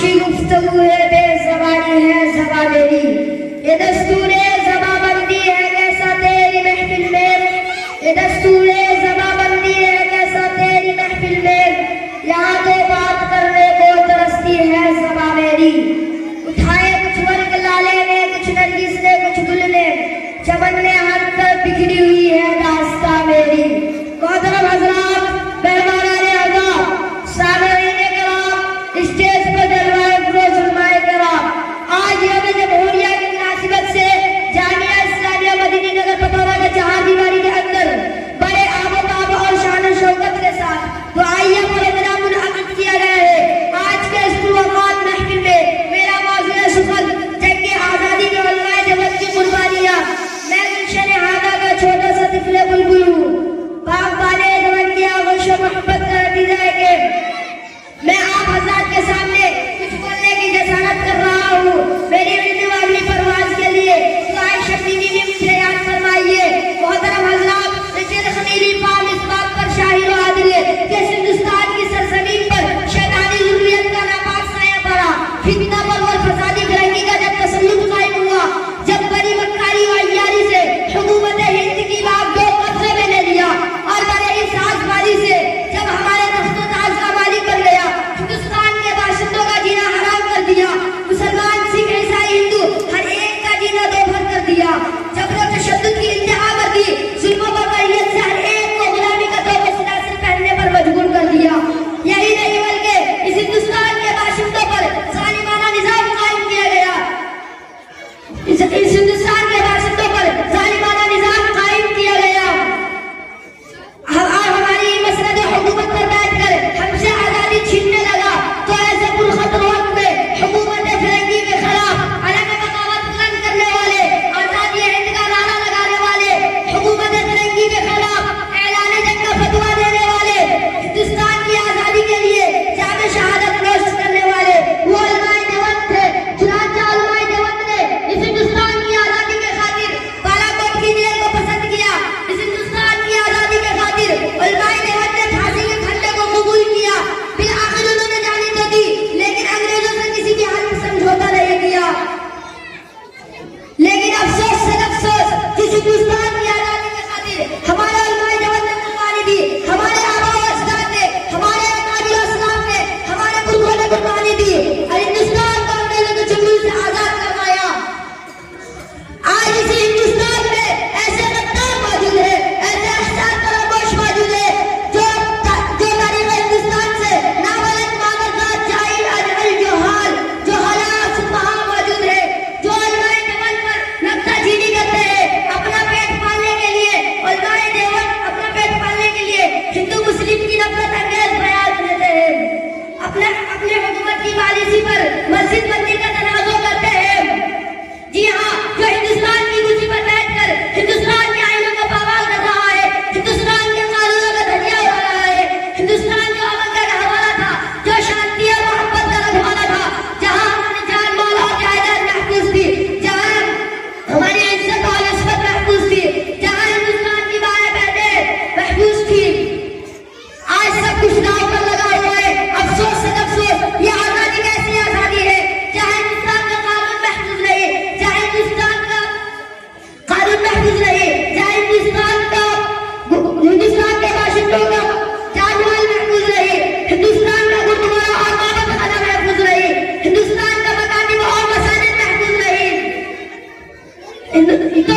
खामोशी गुफ्तगू है, बेज़बानी है ज़बा मेरी। ये दस्तूरे ज़बाबंदी है कैसा तेरी महफिल में, ये दस्तूरे ज़बाबंदी है कैसा तेरी महफिल में। यहाँ तो बात करने को तरसती है ज़बा मेरी। उठाए कुछ वर्ग लाले ने, कुछ नरगिस ने, कुछ गुल ने, चमन में हर तरफ बिखरी हुई है दास्तां मेरी। मोहतरम हज़रात, मेहमानाने आज़ाद, सामईने किराम, स्टेज पर जलवाए फरोज़ फरमाए किराम, आज यौम जमहूरिया की मुनासिबत से जामिया इस्लामिया मदनी नगर पटोरा के चार दीवारी के अंदर बड़े आबोताब और शान और शौकत के साथ दुआइया प्रोग्राम मुनअक़िद किया गया है। आज के इस पुरवक़ात महफिल में मेरा मौज़ूअ सुख़न जंग आज़ादी के उलमाए देवबंद की कुर्बानियाँ। मैं गुलशन हादा का छोटा सा तिफ़ल बुलबुल हूँ। बाग वाले देवबंद की आगोश और मोहब्बत का नतीजा है कि मैं आप हज़रात के सामने कुछ बोलने की जसारत कर रहा हूँ। मेरी उड़ने वाली परवाज़ के लिए दुआए शकीनी में मुझे याद फरमाइए। मोहतरम हज़रात, रशीद खलीली पाम इस बात पर शाहिद व आदिल है कि हिंदुस्तान की सरज़मीन पर शैतानी ज़ुर्रियत का नापाक साया पड़ा। फितना परवर फसादी फिरंगी का जब तसल्लुत कायम हुआ, जब बड़ी मक्कारी व अय्यारी से हुकूमत हिंद की बाग दो कब्जे में ले लिया और बड़े ही साज़बाज़ी से जब हमारे तख्तो ताज का मालिक बन गया, हिंदुस्तान के बाशिंदों का जीना हराम कर दिया, मुसलमान सिख ईसाई हिंदू हर एक का जीना दोभर कर दिया, जबर और तशद्दुद की इंतहा कर दी, जुल्म व बग़ियत से हर एक को गुलामी का तोबा सिलासिल पहनने पर मजबूर कर दिया। यही नहीं बल्कि इस हिंदुस्तान के बाशिंदों पर ज़ालिमाना निज़ाम कायम किया गया। इस हिंदुस्तान के बाशिंदों पर ज़ालिमाना निज़ाम कायम किया गया। हमारी मसनद हुकूमत पर बैठकर हमसे आज़ादी छीनने लगा, तो ऐसे पुरखतर वक्त में हुकूमत फिरंगी के खिलाफ अलग बगावत बुलंद करने वाले, आज़ादी हिंद का नारा लगाने वाले, हुकूमत फिरंगी के खिलाफ ऐलान जंग का फतवा देने वाले, हिंदुस्तान की आज़ादी के लिए जान शहादत नोश करने वाले वो उलमाए देवबंद थे। चुनांचे उलमाए देवबंद ने इस हिंदुस्तान की आज़ादी के खातिर बालाकोट की जेल को पसंद किया। इस हिंदुस्तान की आज़ादी के खातिर उलमाए देवबंद ने फांसी के खंडे को कबूल किया। फिर आखिर उन्होंने जानी तो दी, लेकिन अंग्रेजों से किसी की हालत समझौता नहीं किया। लेकिन अफसोस से अफसोस, जिस हिंदुस्तान की आज़ादी के खातिर हमारे उलमाए देवबंद ने कुर्बानी दी, हमारे आबा व अजदाद ने, हमारे अकाबिर अस्लाफ ने, हमारे बुजुर्गों ने कुर्बानी दी और हिंदुस्तान को अंग्रेजों के चंगुल से आज़ाद करवाया। आज इसी हिंदुस्तान में ऐसे गद्दार मौजूद है, ऐसे अहसास फरामोश मौजूद है जो तारीख़ हिंदुस्तान से नावलद मामरदात जाहिल अजहल जोहाला सुफहा मौजूद है, जो उलमाए देवबंद पर नुक्ताचीनी करते हैं अपना पेट पालने के लिए। उलमाए देवबंद अपना पेट पालने के लिए हिंदू मुस्लिम की नफरत अंगेज बयान देते हैं, अपने हुकूमत की पॉलिसी पर मस्जिद मंदिर का तनाज़ुर करते हैं। जी हाँ, जो हिंदुस्तान की कुर्सी पर बैठकर हिंदुस्तान के आइनों को पामाल कर रहा है, हिंदुस्तान के कानूनों का धजिया उड़ा रहा है, हिंदुस्तान जो अमन का रहवाला था, जो शांति और मोहब्बत का रखवाला था, जहाँ हमारी जान माल और जायदाद महफूज थी, जहाँ हमारी इज्जत और इस्मत महफूज थी, जहाँ हिंदुस्तान की माएँ बहनें महफूज थी, आज सब कुछ दांव पर लगा हुआ है। अफसोस से अफसोस, ये आज़ादी कैसी आज़ादी है जहाँ हिंदुस्तान का कानून महफूज रहे, जहाँ हिंदुस्तान का कानून महफूज रहे, जहाँ हिंदुस्तान के बाशिंदों का जानमाल महफूज रहे, हिंदुस्तान का गुरुद्वारा और इबादत खाना महफूज रहे, हिंदुस्तान का मकानी और मसाजिद महफूज रहे। तो